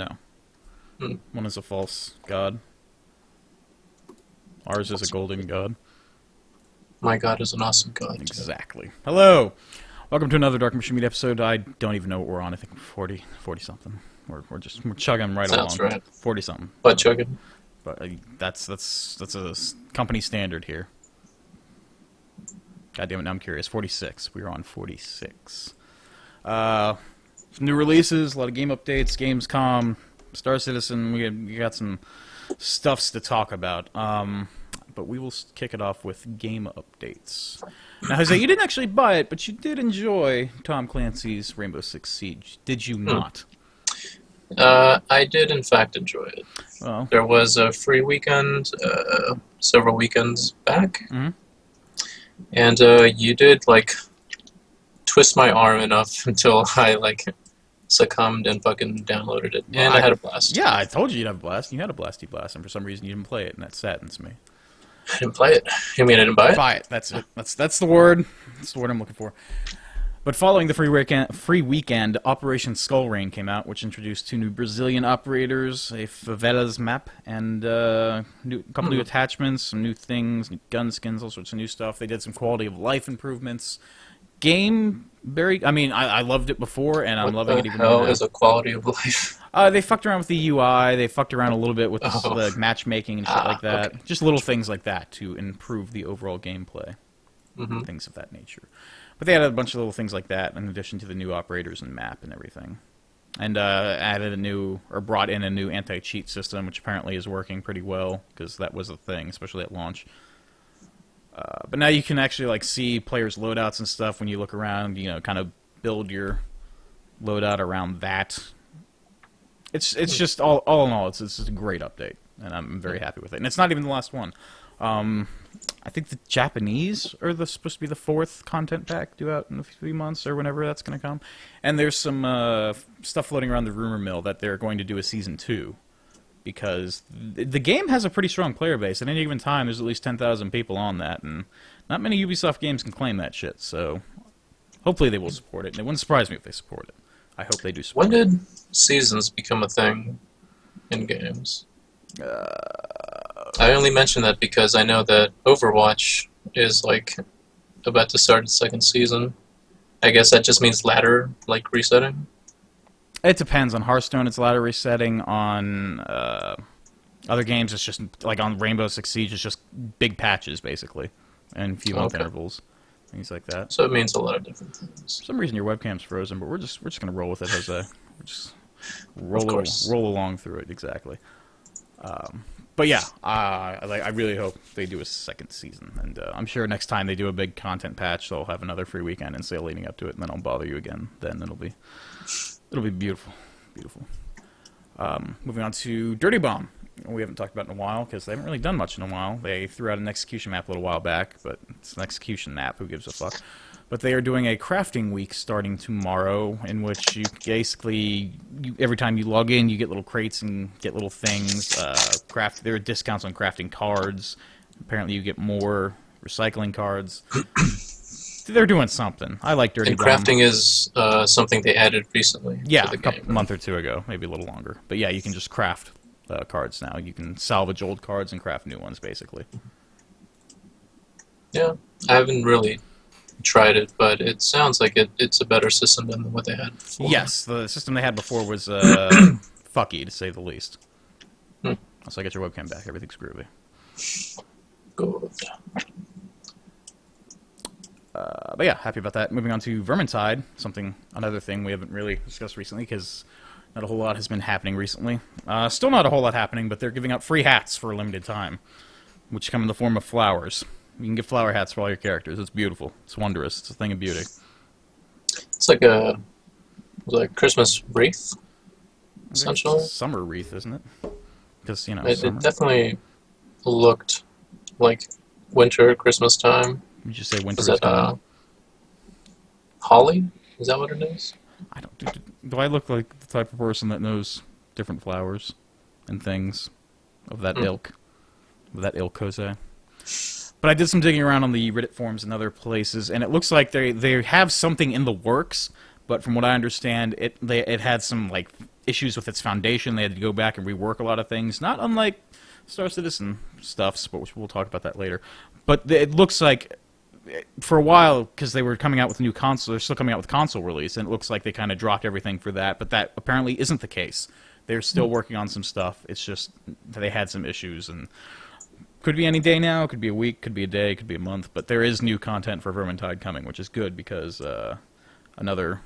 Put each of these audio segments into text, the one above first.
No. Hmm. One is a false god. Ours is a golden god. My god is an awesome god. Exactly. Hello! Welcome to another Dark Machine Media episode. I don't even know what we're on. I think 40 something. We're chugging right Sounds along. right. 40 something. Butt chugging. But that's a company standard here. God damn it, now I'm curious. 46. We were on 46. Some new releases, a lot of game updates, Gamescom, Star Citizen. We got some stuffs to talk about. But we will kick it off with game updates. Now, Jose, you didn't actually buy it, but you did enjoy Tom Clancy's Rainbow Six Siege. Did you not? I did, in fact, enjoy it. Well, There was a free weekend several weekends back, and you did, twist my arm enough until I, succumbed and fucking downloaded it, and I had a blast. Yeah, I told you you'd have a blast. You had a blasty blast, and for some reason you didn't play it, and that saddens me. I didn't play it. You mean I didn't buy it? Buy it. That's it. That's the word. That's the word I'm looking for. But following the free weekend, Operation Skull Rain came out, which introduced 2 new Brazilian operators, a favelas map, and a couple new attachments, some new things, new gun skins, all sorts of new stuff. They did some quality of life improvements. Game, I loved it before, and I'm loving it even more What the hell now. is a quality of life? They fucked around with the UI. They fucked around a little bit with the matchmaking and shit like that. Okay. Just little things like that to improve the overall gameplay. Things of that nature. But they added a bunch of little things like that in addition to the new operators and map and everything. And brought in a new anti-cheat system, which apparently is working pretty well, because that was a thing, especially at launch. But now you can actually see players' loadouts and stuff when you look around, kind of build your loadout around that. It's just, all in all, it's a great update, and I'm very happy with it. And it's not even the last one. I think the Japanese are supposed to be the 4th content pack due out in a few months or whenever that's going to come. And there's some stuff floating around the rumor mill that they're going to do a Season 2. Because the game has a pretty strong player base. At any given time, there's at least 10,000 people on that. And not many Ubisoft games can claim that shit. So hopefully they will support it. And it wouldn't surprise me if they support it. I hope they do support When it. did seasons become a thing in games? I only mention that because I know that Overwatch is about to start its 2nd season. I guess that just means ladder resetting. It depends. On Hearthstone, it's ladder resetting. On other games, it's just, on Rainbow Six Siege, it's just big patches, basically. And few-month intervals. Things like that. So it means a lot of different things. For some reason, your webcam's frozen, but we're just going to roll with it, Jose. We're just roll along through it, exactly. But yeah, I really hope they do a 2nd season, and I'm sure next time they do a big content patch, they'll have another free weekend and sale leading up to it, and then I'll bother you again. Then it'll be beautiful, beautiful. Moving on to Dirty Bomb. We haven't talked about it in a while because they haven't really done much in a while. They threw out an execution map a little while back, but it's an execution map. Who gives a fuck? But they are doing a crafting week starting tomorrow, in which you basically, every time you log in, you get little crates and get little things. There are discounts on crafting cards. Apparently, you get more recycling cards. They're doing something. I like Dirty Bomb. And crafting is something they added recently. Yeah, to the a game, month or two ago, maybe a little longer. But yeah, you can just craft cards now. You can salvage old cards and craft new ones, basically. Yeah, I haven't really tried it, but it sounds like it's a better system than what they had before. Yes, the system they had before was fucky, to say the least. So I get your webcam back. Everything's groovy. Good. But yeah, happy about that. Moving on to Vermintide, another thing we haven't really discussed recently because not a whole lot has been happening recently. Still not a whole lot happening, but they're giving out free hats for a limited time, which come in the form of flowers. You can get flower hats for all your characters. It's beautiful. It's wondrous. It's a thing of beauty. It's like a Christmas wreath, essentially. It's a summer wreath, isn't it? Because, It summer. definitely looked like winter, Christmas time. You just say winter Is is that coming. holly? Is that what it is? I don't. Do I look like the type of person that knows different flowers and things of that ilk? Of that ilk, Jose? But I did some digging around on the Reddit forums and other places, and it looks like they have something in the works. But from what I understand, it had some issues with its foundation. They had to go back and rework a lot of things, not unlike Star Citizen stuffs, but we'll talk about that later. But it looks like, for a while, because they were coming out with new console, they're still coming out with console release, and it looks like they kind of dropped everything for that, but that apparently isn't the case. They're still working on some stuff. It's just they had some issues, and could be any day now, could be a week, could be a day, could be a month, but there is new content for Vermintide coming, which is good, because another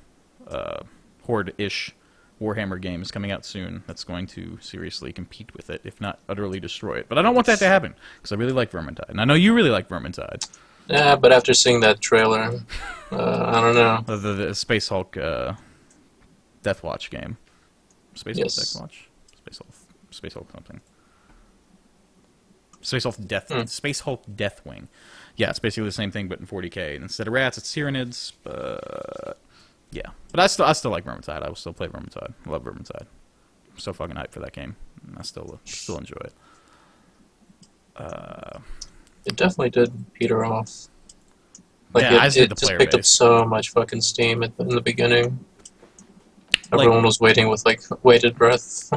Horde-ish Warhammer game is coming out soon that's going to seriously compete with it, if not utterly destroy it. But I don't want that to happen, because I really like Vermintide, and I know you really like Vermintide. Yeah, but after seeing that trailer, I don't know. The Space Hulk Deathwatch game. Space Hulk Deathwatch? Space Hulk something. Space Hulk Deathwing. Yeah, it's basically the same thing, but in 40K. And instead of rats, it's Tyranids. But yeah, but I still like Vermintide. I will still play Vermintide. I love Vermintide. I'm so fucking hyped for that game. I still enjoy it. It definitely did peter off. Yeah, it just picked up so much fucking steam in the beginning. Everyone was waiting with bated breath,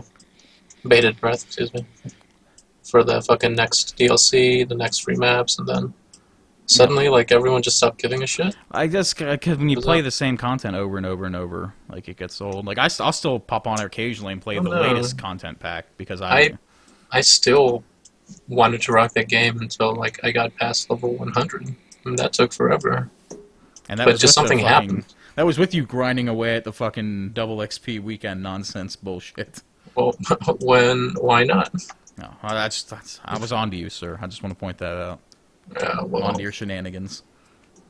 excuse me, for the fucking next DLC, the next free maps, and then suddenly, everyone just stopped giving a shit. I guess because when you play the same content over and over and over, it gets old. I'll still pop on it occasionally and play the latest content pack because I still wanted to rock that game until I got past level 100, and that took forever. And that but was just something happened. That was with you grinding away at the fucking double XP weekend nonsense bullshit. Well, why not? No, I was on to you, sir. I just want to point that out. On to your shenanigans.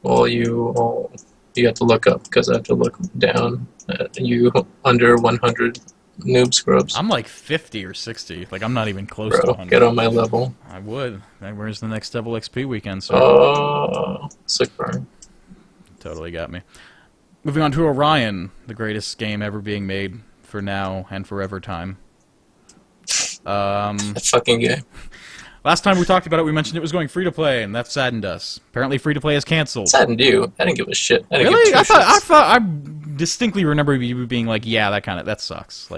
Well, you have to look up because I have to look down. You under 100 noob scrubs. I'm 50 or 60. I'm not even close to 100. Get on my level. I would. Where's the next double XP weekend, sir? Oh, sick burn. Totally got me. Moving on to Orion, the greatest game ever being made for now and forever time. That fucking game. Last time we talked about it, we mentioned it was going free-to-play, and that saddened us. Apparently free-to-play is canceled. Saddened you? I didn't give a shit. Really? I thought I distinctly remember you being yeah, that sucks.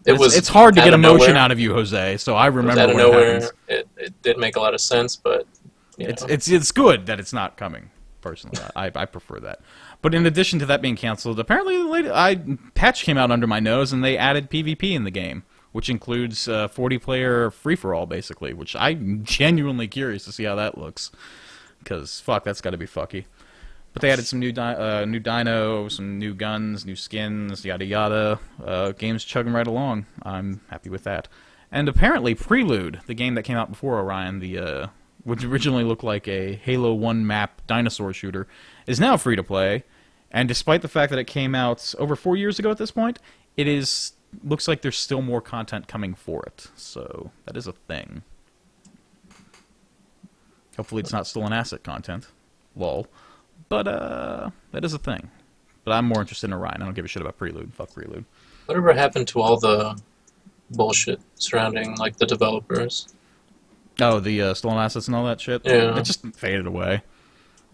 It's hard to get emotion out of you, Jose, so I remember out of nowhere. It did make a lot of sense, but it's good that it's not coming, personally. I prefer that. But in addition to that being canceled, apparently patch came out under my nose, and they added PvP in the game, which includes 40-player free-for-all, basically, which I'm genuinely curious to see how that looks. Because, fuck, that's got to be fucky. But they added some new dino, some new guns, new skins, yada yada. Game's chugging right along. I'm happy with that. And apparently Prelude, the game that came out before Orion, which originally looked like a Halo 1 map dinosaur shooter, is now free-to-play. And despite the fact that it came out over 4 years ago at this point, looks like there's still more content coming for it. So that is a thing. Hopefully it's not stolen asset content. Lol. But that is a thing. But I'm more interested in Orion. I don't give a shit about Prelude. Fuck Prelude. Whatever happened to all the bullshit surrounding the developers? Oh, the stolen assets and all that shit? Yeah. It just faded away.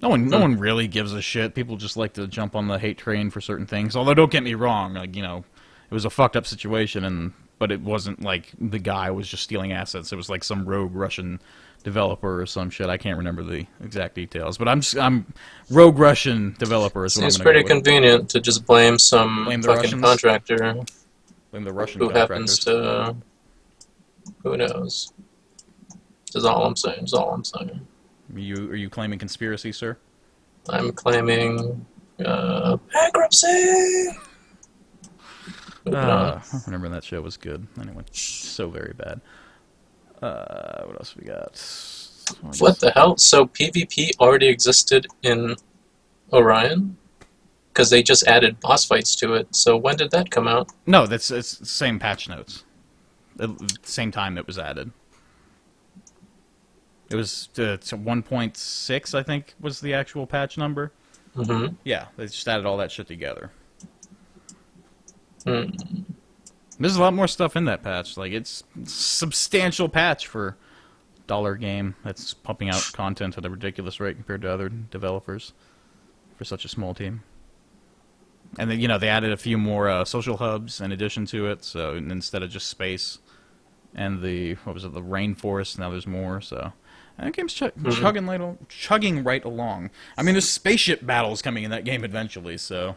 No one really gives a shit. People just like to jump on the hate train for certain things. Although, don't get me wrong, it was a fucked up situation, but it wasn't the guy was just stealing assets. It was some rogue Russian developer or some shit. I can't remember the exact details, but I'm rogue Russian developer is what I'm Seems pretty convenient to just blame some fucking Russians? contractor. Blame the Russian who contractors. happens to. Who knows? Is all I'm saying. Are you claiming conspiracy, sir? I'm claiming bankruptcy. I remember that show was good. Anyway, so very bad. What else we got? What the hell? So PvP already existed in Orion? Because they just added boss fights to it. So when did that come out? No, it's the same patch notes. At the same time it was added. It was to 1.6, I think, was the actual patch number. Mm-hmm. Yeah, they just added all that shit together. Mm. There's a lot more stuff in that patch. It's a substantial patch for $1 game that's pumping out content at a ridiculous rate compared to other developers for such a small team. And then, they added a few more social hubs in addition to it. So instead of just space and the rainforest, now there's more. So and that game's chugging right along. I mean, there's spaceship battles coming in that game eventually. So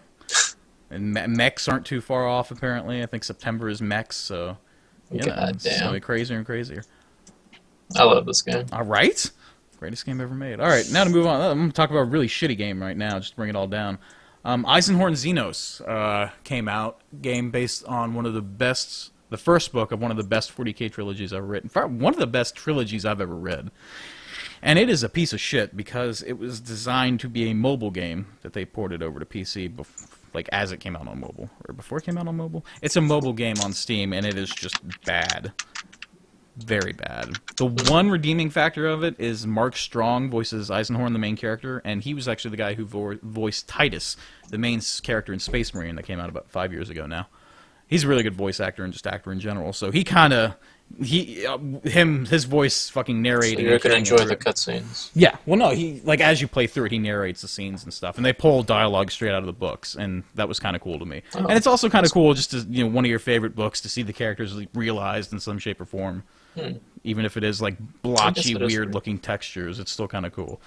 and mechs aren't too far off apparently. I think September is mechs. So it's going crazier and crazier. I love this game. All right. Greatest game ever made. All right, now to move on. I'm going to talk about a really shitty game right now, just to bring it all down. Eisenhorn Xenos came out. Game based on the first book of one of the best 40K trilogies I've ever written. One of the best trilogies I've ever read. And it is a piece of shit because it was designed to be a mobile game that they ported over to PC as it came out on mobile. Or before it came out on mobile. It's a mobile game on Steam, and it is just bad. Very bad. The one redeeming factor of it is Mark Strong voices Eisenhorn, the main character, and he was actually the guy who voiced Titus, the main character in Space Marine that came out about 5 years ago now. He's a really good voice actor and just actor in general, so his voice fucking narrating. So you're gonna enjoy the cutscenes. Yeah, well, no, as you play through it, he narrates the scenes and stuff, and they pull dialogue straight out of the books, and that was kind of cool to me. Oh, and it's also kind of cool, just to one of your favorite books, to see the characters realized in some shape or form. Even if it is blotchy, weird-looking textures, it's still kind of cool.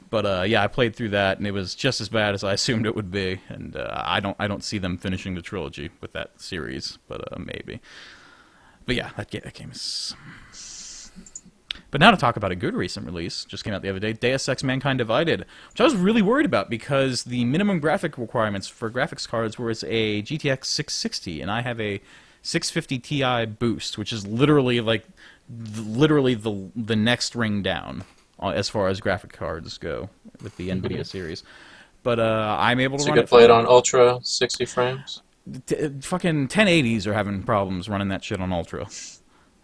But I played through that, and it was just as bad as I assumed it would be. And I don't see them finishing the trilogy with that series, but maybe. But yeah, that game is. But now to talk about a good recent release, just came out the other day, Deus Ex: Mankind Divided, which I was really worried about because the minimum graphic requirements for graphics cards was a GTX 660, and I have a 650 Ti boost, which is literally the next ring down as far as graphic cards go with the NVIDIA series. But I'm able to run it. So you could play it on Ultra 60 frames? Fucking 1080s are having problems running that shit on Ultra.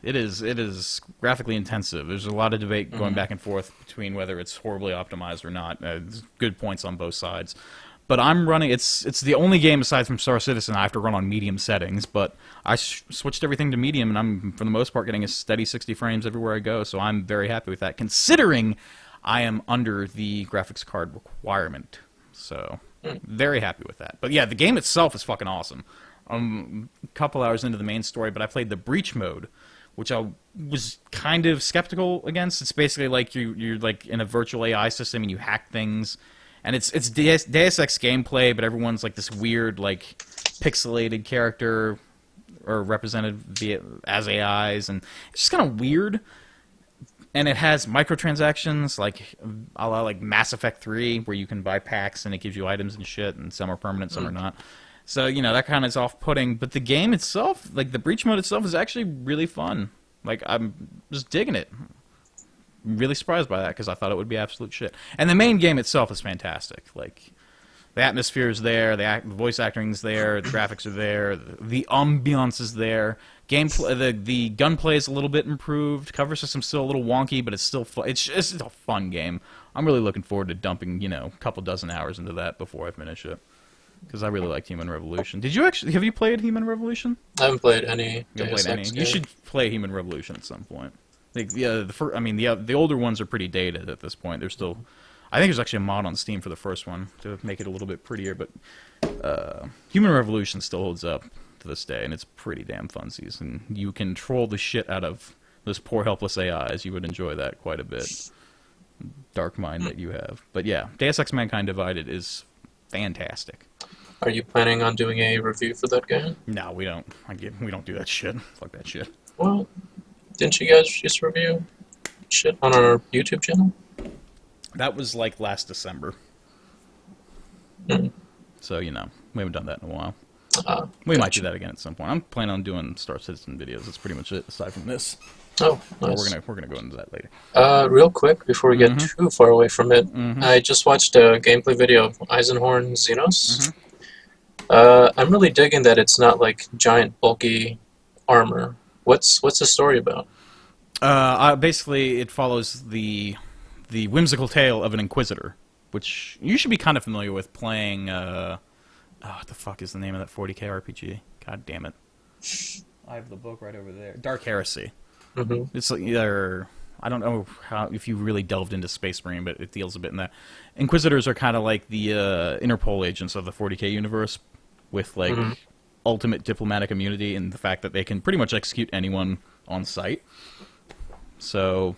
It is graphically intensive. There's a lot of debate going back and forth between whether it's horribly optimized or not. There's good points on both sides. But I'm running. It's the only game aside from Star Citizen I have to run on medium settings. But I switched everything to medium, and I'm for the most part getting a steady 60 frames everywhere I go. So I'm very happy with that, considering I am under the graphics card requirement. So very happy with that. But yeah, the game itself is fucking awesome. I'm a couple hours into the main story, but I played the Breach mode, which I was kind of skeptical against. It's basically like you're like in a virtual AI system and you hack things. And it's Deus Ex gameplay, but everyone's like this weird, pixelated character or represented as AIs, and it's just kind of weird. And it has microtransactions, a la Mass Effect 3, where you can buy packs and it gives you items and shit, and some are permanent, some are not. So, that kind of is off-putting. But the game itself, the Breach mode itself, is actually really fun. I'm just digging it. Really surprised by that because I thought it would be absolute shit. And the main game itself is fantastic. The atmosphere is there, the voice acting is there, the graphics are there, the ambiance is there. Gameplay, the gunplay is a little bit improved. Cover system's still a little wonky, but it's still fun. It's just a fun game. I'm really looking forward to dumping a couple dozen hours into that before I finish it because I really like Human Revolution. Have you played Human Revolution? I haven't played any. You should play Human Revolution at some point. The older ones are pretty dated at this point. They're still, I think there's actually a mod on Steam for the first one to make it a little bit prettier. But Human Revolution still holds up to this day, and it's pretty damn funsies. And you can troll the shit out of those poor helpless AIs. You would enjoy that quite a bit. Dark mind that you have. But yeah, Deus Ex: Mankind Divided is fantastic. Are you planning on doing a review for that game? No, we don't. We don't do that shit. Fuck that shit. Well, didn't you guys just review shit on our YouTube channel? That was last December. So, we haven't done that in a while. We might do that again at some point. I'm planning on doing Star Citizen videos. That's pretty much it, aside from this. Oh, nice. We're gonna go into that later. Real quick, before we get too far away from it, I just watched a gameplay video of Eisenhorn Xenos. I'm really digging that it's not giant, bulky armor. What's the story about? Basically, it follows the whimsical tale of an Inquisitor, which you should be kind of familiar with playing. What the fuck is the name of that 40K RPG? God damn it! I have the book right over there. Dark Heresy. It's I don't know if you really delved into Space Marine, but it deals a bit in that. Inquisitors are kind of like the Interpol agents of the 40k universe, with like ultimate diplomatic immunity and the fact that they can pretty much execute anyone on sight. So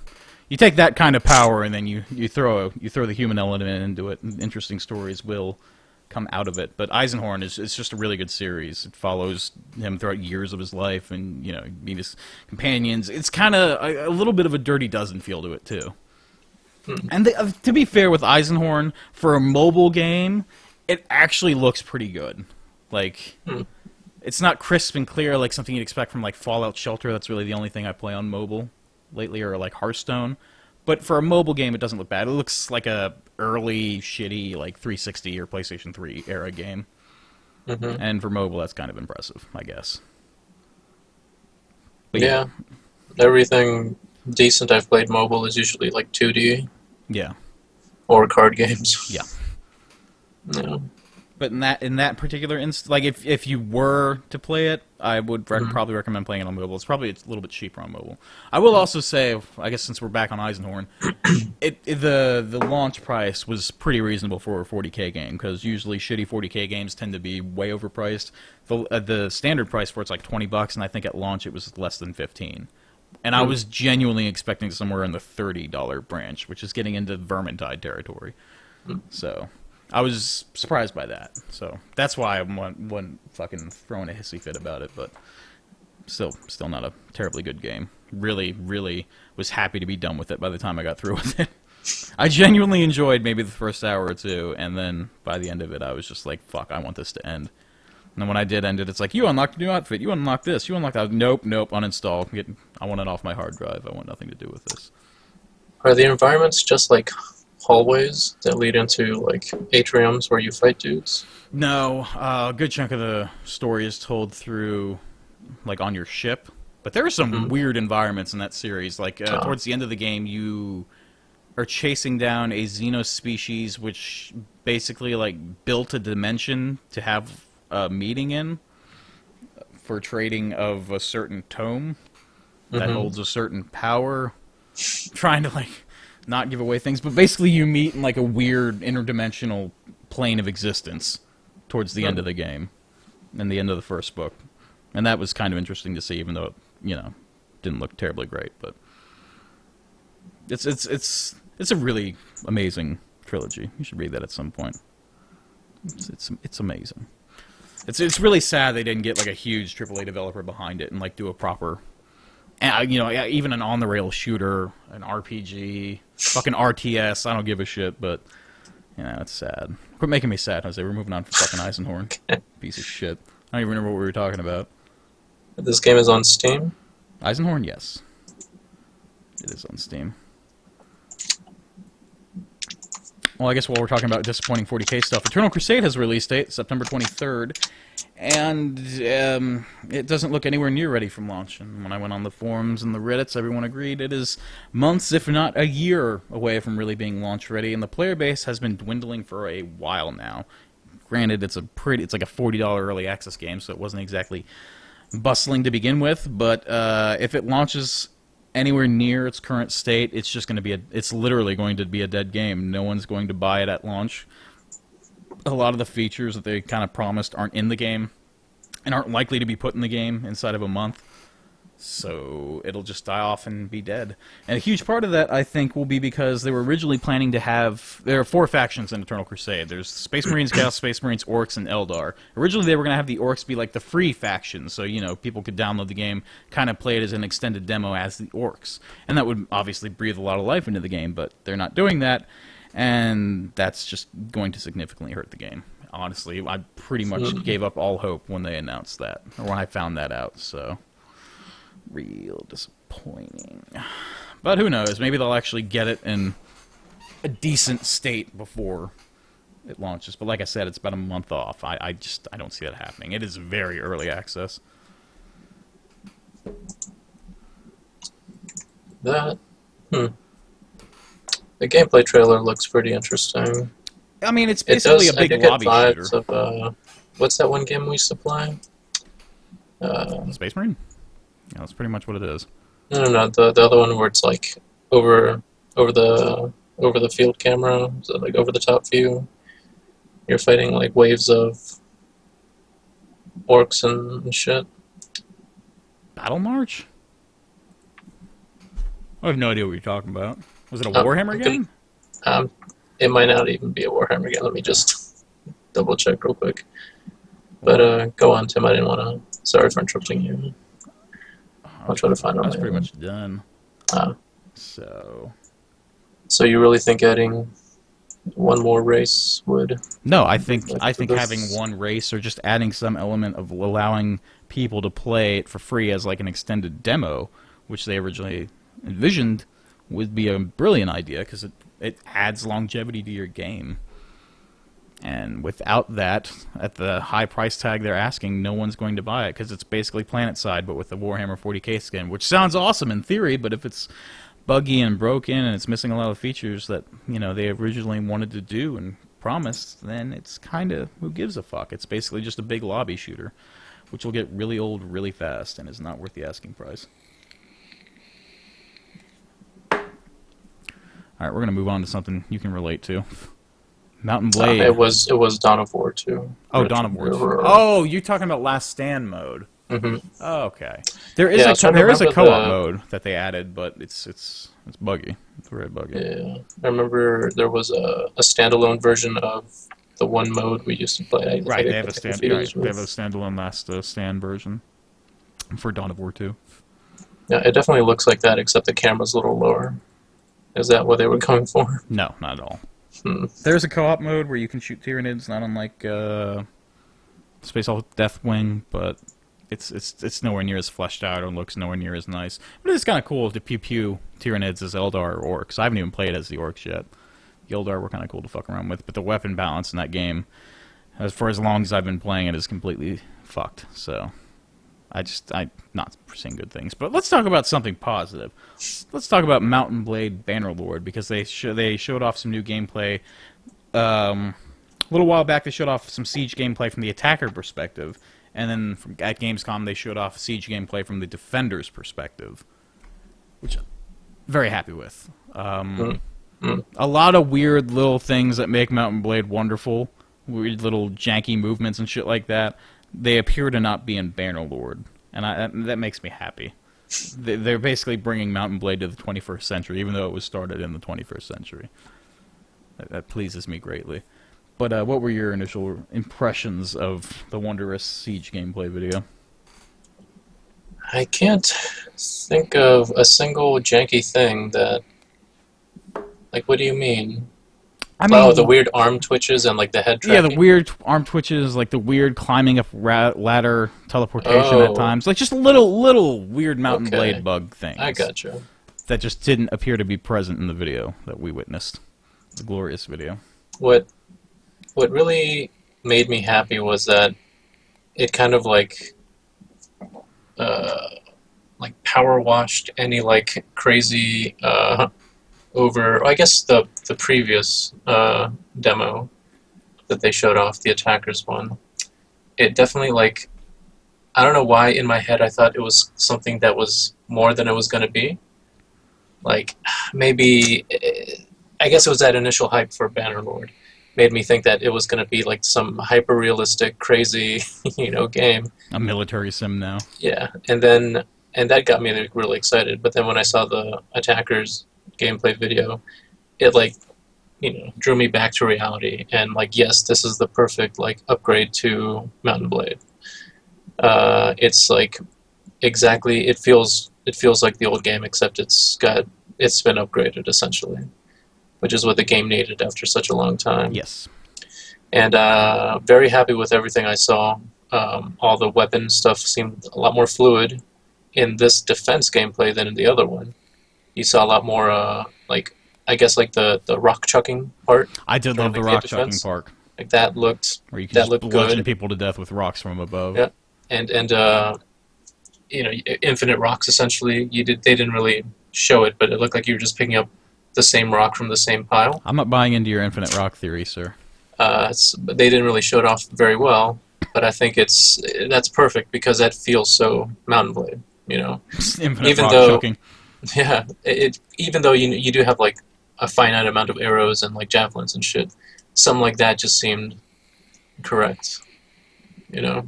you take that kind of power and then you throw the human element into it, and interesting stories will come out of it. But Eisenhorn is just a really good series. It follows him throughout years of his life, and meet his companions. It's kind of a little bit of a Dirty Dozen feel to it too. And to be fair with Eisenhorn, for a mobile game, it actually looks pretty good. Like, it's not crisp and clear like something you'd expect from like Fallout Shelter. That's really the only thing I play on mobile lately, or like Hearthstone. But for a mobile game, it doesn't look bad. It looks like a early, shitty, like 360 or PlayStation 3 era game. And for mobile, that's kind of impressive, I guess. But yeah. Everything decent I've played mobile is usually like 2D. Yeah. Or card games. Yeah. Yeah. But in that particular instance, like if you were to play it, I would probably recommend playing it on mobile. It's a little bit cheaper on mobile. I will also say, I guess since we're back on Eisenhorn, the launch price was pretty reasonable for a 40k game, because usually shitty 40k games tend to be way overpriced. The standard price for it's like $20, and I think at launch it was less than $15. And I was genuinely expecting somewhere in the $30 branch, which is getting into Vermintide territory. So I was surprised by that. So that's why I wasn't fucking throwing a hissy fit about it, but still not a terribly good game. Really, really was happy to be done with it by the time I got through with it. I genuinely enjoyed maybe the first hour or two, and then by the end of it, I was just like, fuck, I want this to end. And then when I did end it, it's like, you unlocked a new outfit, you unlocked this, you unlocked that. Nope, uninstall. I want it off my hard drive. I want nothing to do with this. Are the environments just like hallways that lead into like atriums where you fight dudes? No, a good chunk of the story is told through like on your ship, but there are some weird environments in that series. Like towards the end of the game, you are chasing down a xenospecies which basically like built a dimension to have a meeting in for trading of a certain tome that holds a certain power, trying to like not give away things, but basically you meet in like a weird interdimensional plane of existence towards the end of the game, and the end of the first book, and that was kind of interesting to see, even though it, didn't look terribly great. But it's a really amazing trilogy. You should read that at some point. It's amazing. It's really sad they didn't get like a huge AAA developer behind it and like do a proper, even an on-the-rail shooter, an RPG, fucking RTS. I don't give a shit, but it's sad. Quit making me sad, Jose. We're moving on from fucking Eisenhorn. Piece of shit. I don't even remember what we were talking about. This game is on Steam? Eisenhorn, yes. It is on Steam. Well, I guess while we're talking about disappointing 40k stuff, Eternal Crusade has a release date, September 23rd, and it doesn't look anywhere near ready from launch. And when I went on the forums and the Reddits, everyone agreed it is months, if not a year, away from really being launch ready, and the player base has been dwindling for a while now. Granted, it's like a $40 early access game, so it wasn't exactly bustling to begin with, but if it launches anywhere near its current state, it's just going to be it's literally going to be a dead game. No one's going to buy it at launch. A lot of the features that they kind of promised aren't in the game and aren't likely to be put in the game inside of a month. So it'll just die off and be dead. And a huge part of that, I think, will be because they were originally planning to have... There are 4 factions in Eternal Crusade. There's Space Marines, Chaos Space Marines, Orcs, and Eldar. Originally, they were going to have the Orcs be like the free faction, so, people could download the game, kind of play it as an extended demo as the Orcs. And that would obviously breathe a lot of life into the game, but they're not doing that, and that's just going to significantly hurt the game. Honestly, I pretty much gave up all hope when they announced that, or when I found that out, so... Real disappointing. But who knows? Maybe they'll actually get it in a decent state before it launches. But like I said, it's about a month off. I don't see that happening. It is very early access. The gameplay trailer looks pretty interesting. I mean, it's basically a big lobby shooter. Of, what's that one game we used to play? Space Marine? Yeah, that's pretty much what it is. No. The other one where it's like over over the field camera, so like over the top view. You're fighting like waves of orcs and shit. Battle March? I have no idea what you're talking about. Was it a Warhammer game? It might not even be a Warhammer game. Let me just double check real quick. But go on, Tim. I didn't want to. Sorry for interrupting you. I'll try to find out. I was pretty much done. So you really think adding one more race would? No, I think having one race or just adding some element of allowing people to play it for free as like an extended demo, which they originally envisioned, would be a brilliant idea because it adds longevity to your game. And without that, at the high price tag they're asking, no one's going to buy it because it's basically PlanetSide but with the Warhammer 40k skin, which sounds awesome in theory, but if it's buggy and broken and it's missing a lot of features that they originally wanted to do and promised, then it's kind of who gives a fuck. It's basically just a big lobby shooter, which will get really old really fast and is not worth the asking price. All right, we're gonna move on to something you can relate to. Mountain Blade. It was Dawn of War 2. Oh, Dawn of War 2. Oh, you're talking about Last Stand mode. Mm-hmm. Oh, okay. There is a co-op mode that they added, but it's buggy. It's very buggy. Yeah, I remember there was a standalone version of the one mode we used to play. Right, they have a standalone Last Stand version for Dawn of War 2. Yeah, it definitely looks like that, except the camera's a little lower. Is that what they were going for? No, not at all. There's a co-op mode where you can shoot Tyranids, not unlike Space Hulk Deathwing, but it's nowhere near as fleshed out or looks nowhere near as nice. But it's kind of cool to pew Tyranids as Eldar or Orcs. I haven't even played as the Orcs yet. The Eldar were kind of cool to fuck around with, but the weapon balance in that game, for as long as I've been playing it, is completely fucked. So I'm not seeing good things. But let's talk about something positive. Let's talk about Mountain Blade Bannerlord, because they showed off some new gameplay. A little while back, they showed off some Siege gameplay from the attacker perspective, and then at Gamescom they showed off Siege gameplay from the defender's perspective, which I'm very happy with. A lot of weird little things that make Mountain Blade wonderful, weird little janky movements and shit like that. They appear to not be in Bannerlord, and that makes me happy. They're basically bringing Mountain Blade to the 21st century, even though it was started in the 21st century. That pleases me greatly. But what were your initial impressions of the wondrous Siege gameplay video? I can't think of a single janky thing that... Like, what do you mean? The weird arm twitches and like the head tracking. Yeah, the weird arm twitches, like the weird climbing up ladder teleportation at times. Like just little weird Mountain Blade bug things. I gotcha. That just didn't appear to be present in the video that we witnessed. The glorious video. What really made me happy was that it kind of like power washed any like crazy over, I guess, the previous demo that they showed off, the attackers one. It definitely, like, I don't know why in my head I thought it was something that was more than it was going to be. Like, maybe, I guess it was that initial hype for Bannerlord made me think that it was going to be like some hyper-realistic, crazy, game. A military sim now. Yeah, and that got me really excited. But then when I saw the attackers gameplay video, it like drew me back to reality, and like, yes, this is the perfect like upgrade to Mountain Blade. It's like exactly, it feels like the old game, except it's been upgraded essentially, which is what the game needed after such a long time. Yes. And very happy with everything I saw. All the weapon stuff seemed a lot more fluid in this defense gameplay than in the other one. You saw a lot more, like, I guess, like the rock chucking part. I did love the rock chucking part. Like that looked, where you can just bludgeon people to death with rocks from above. Yeah, and infinite rocks essentially. They didn't really show it, but it looked like you were just picking up the same rock from the same pile. I'm not buying into your infinite rock theory, sir. They didn't really show it off very well, but I think that's perfect because that feels so Mountain Blade. Infinite rock chucking. Yeah, even though you do have like a finite amount of arrows and like javelins and shit, something like that just seemed correct, you know.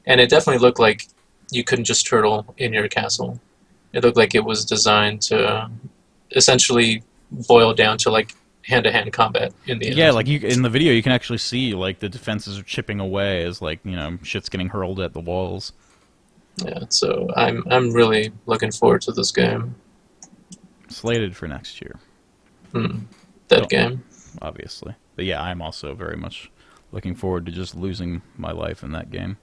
And it definitely looked like you couldn't just turtle in your castle. It looked like it was designed to essentially boil down to like hand-to-hand combat in the Yeah, end. like in the video, you can actually see like the defenses are chipping away as like shit's getting hurled at the walls. Yeah, so I'm really looking forward to this game. Slated for next year. That Don't game. obviously, but yeah, I'm also very much looking forward to just losing my life in that game.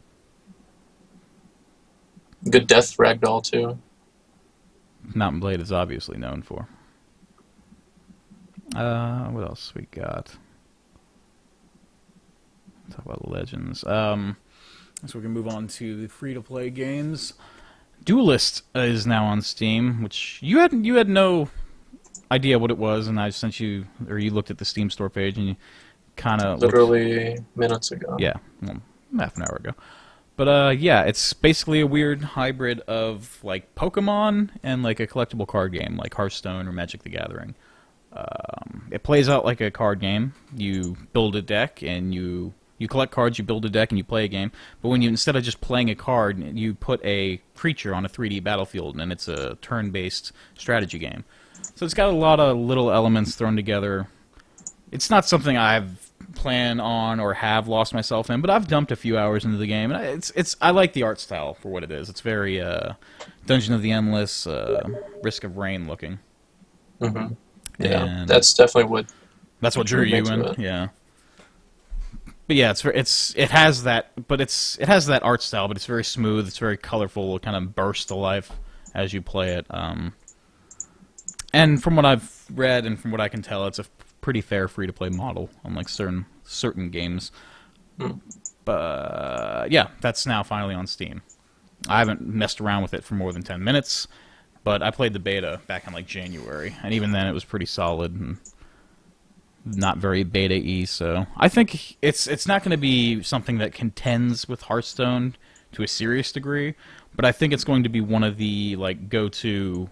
Good death ragdoll too. Mountain Blade is obviously known for. What else we got? Talk about Legends. So we can move on to the free-to-play games. Duelist is now on Steam, which you had no idea what it was, and I sent you, or you looked at the Steam store page and you kind of literally minutes ago. Yeah, well, half an hour ago. But yeah, it's basically a weird hybrid of like Pokemon and like a collectible card game, like Hearthstone or Magic the Gathering. It plays out like a card game. You build a deck and you collect cards, you build a deck, and you play a game. But when you, instead of just playing a card, you put a creature on a 3D battlefield, and it's a turn-based strategy game. So it's got a lot of little elements thrown together. It's not something I've planned on or have lost myself in, but I've dumped a few hours into the game, and I like the art style for what it is. It's very Dungeon of the Endless, Risk of Rain looking. Mm-hmm. Yeah, that's definitely what drew you in. Yeah. But yeah, it has that art style, but it's very smooth. It's very colorful. It kind of bursts to life as you play it. And from what I've read and from what I can tell, it's a pretty fair free-to-play model, unlike certain games. But yeah, that's now finally on Steam. I haven't messed around with it for more than 10 minutes, but I played the beta back in like January, and even then it was pretty solid and not very beta-y. So I think it's not going to be something that contends with Hearthstone to a serious degree, but I think it's going to be one of the like go-to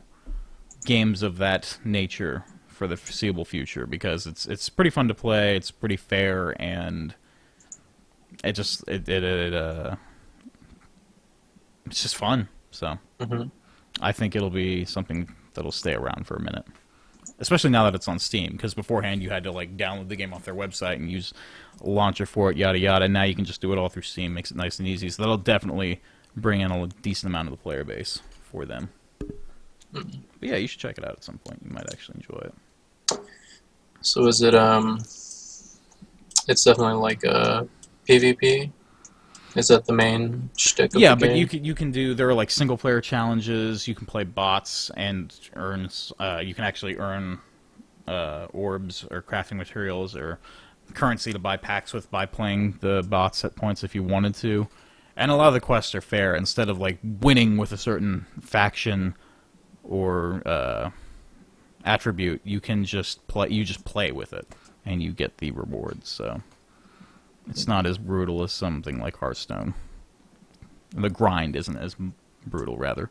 games of that nature for the foreseeable future, because it's pretty fun to play, it's pretty fair, and it's just fun. So I think it'll be something that'll stay around for a minute, especially now that it's on Steam, because beforehand you had to like download the game off their website and use a launcher for it, yada yada. Now you can just do it all through Steam, makes it nice and easy, so that'll definitely bring in a decent amount of the player base for them. But yeah, you should check it out at some point. You might actually enjoy it. So is it it's definitely like a PvP? Is that the main shtick of the game? But you can do, there are like single player challenges. You can play bots and earn. You can actually earn orbs or crafting materials or currency to buy packs with by playing the bots at points if you wanted to. And a lot of the quests are fair. Instead of like winning with a certain faction or attribute, you can just play. You just play with it, and you get the rewards. So it's not as brutal as something like Hearthstone. The grind isn't as brutal, rather.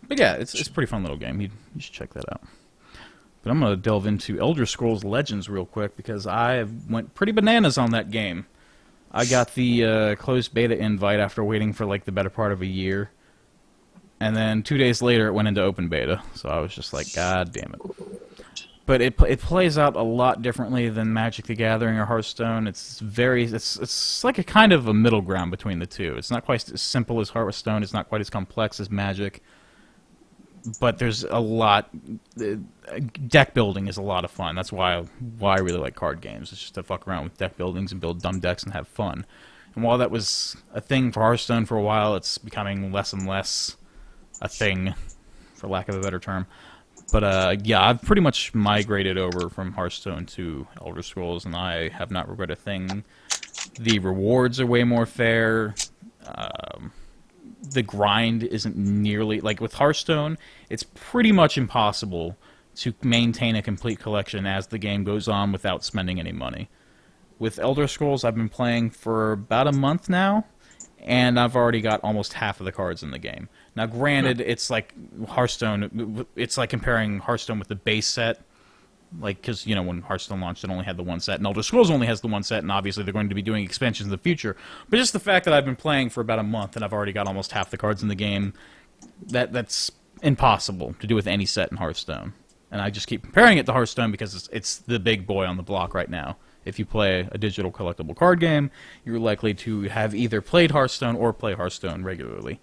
But yeah, it's a pretty fun little game. You should check that out. But I'm gonna delve into Elder Scrolls Legends real quick, because I went pretty bananas on that game. I got the closed beta invite after waiting for like the better part of a year. And then 2 days later, it went into open beta. So I was just like, God damn it. But it plays out a lot differently than Magic the Gathering or Hearthstone. It's like a kind of a middle ground between the two. It's not quite as simple as Hearthstone. It's not quite as complex as Magic. But there's a lot. Deck building is a lot of fun. That's why I really like card games. It's just to fuck around with deck buildings and build dumb decks and have fun. And while that was a thing for Hearthstone for a while, it's becoming less and less a thing, for lack of a better term. But yeah, I've pretty much migrated over from Hearthstone to Elder Scrolls, and I have not regretted a thing. The rewards are way more fair. The grind isn't nearly... Like, with Hearthstone, it's pretty much impossible to maintain a complete collection as the game goes on without spending any money. With Elder Scrolls, I've been playing for about a month now, and I've already got almost half of the cards in the game. Now, granted, it's like Hearthstone. It's like comparing Hearthstone with the base set. Like, because, you know, when Hearthstone launched, it only had the one set, and Elder Scrolls only has the one set, and obviously they're going to be doing expansions in the future. But just the fact that I've been playing for about a month, and I've already got almost half the cards in the game, that's impossible to do with any set in Hearthstone. And I just keep comparing it to Hearthstone because it's the big boy on the block right now. If you play a digital collectible card game, you're likely to have either played Hearthstone or play Hearthstone regularly.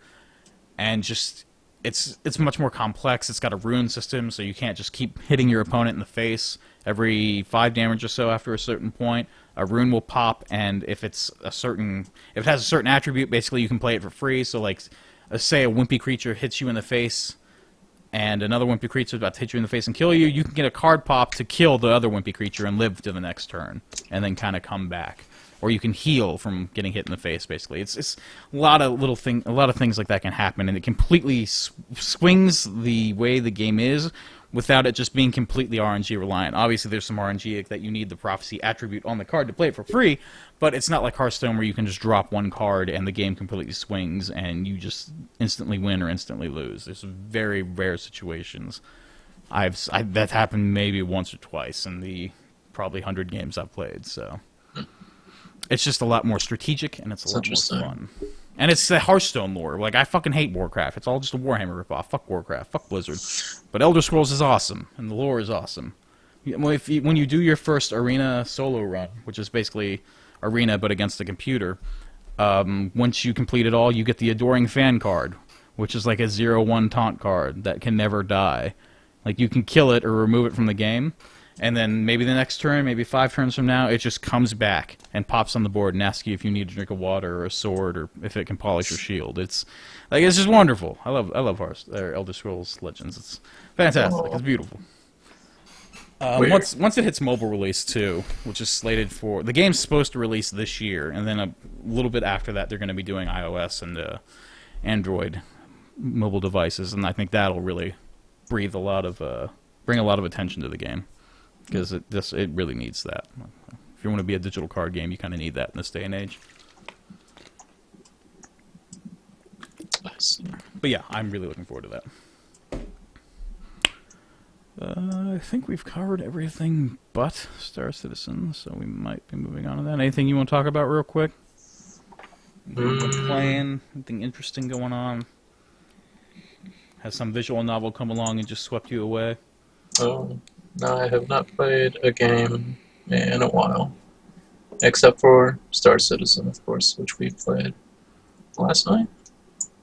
And just... It's much more complex. It's got a rune system, so you can't just keep hitting your opponent in the face. Every 5 damage or so after a certain point, a rune will pop, and if it has a certain attribute, basically you can play it for free. So, like, say a wimpy creature hits you in the face, and another wimpy creature is about to hit you in the face and kill you, you can get a card pop to kill the other wimpy creature and live to the next turn, and then kind of come back. Or you can heal from getting hit in the face. Basically, it's a lot of things like that can happen, and it completely swings the way the game is without it just being completely RNG reliant. Obviously, there's some RNG that you need the prophecy attribute on the card to play it for free, but it's not like Hearthstone where you can just drop one card and the game completely swings and you just instantly win or instantly lose. There's very rare situations. That's happened maybe once or twice in the probably 100 games I've played. So. It's just a lot more strategic, and it's a lot more fun. And it's the Hearthstone lore. Like, I fucking hate Warcraft. It's all just a Warhammer ripoff. Fuck Warcraft. Fuck Blizzard. But Elder Scrolls is awesome, and the lore is awesome. When you do your first Arena solo run, which is basically Arena but against the computer, once you complete it all, you get the Adoring Fan card, which is like a 0/1 taunt card that can never die. Like, you can kill it or remove it from the game, and then maybe the next turn, maybe 5 turns from now, it just comes back and pops on the board and asks you if you need a drink of water or a sword or if it can polish your shield. It's just wonderful. I love Elder Scrolls Legends. It's fantastic. It's beautiful. Once it hits mobile release too, which is slated for the game's supposed to release this year, and then a little bit after that they're going to be doing iOS and Android mobile devices, and I think that'll really bring a lot of attention to the game. Because it really needs that. If you want to be a digital card game, you kind of need that in this day and age. But yeah, I'm really looking forward to that. I think we've covered everything but Star Citizen, so we might be moving on to that. Anything you want to talk about real quick? Playing? Anything interesting going on? Has some visual novel come along and just swept you away? Oh. No, I have not played a game in a while. Except for Star Citizen, of course, which we played last night.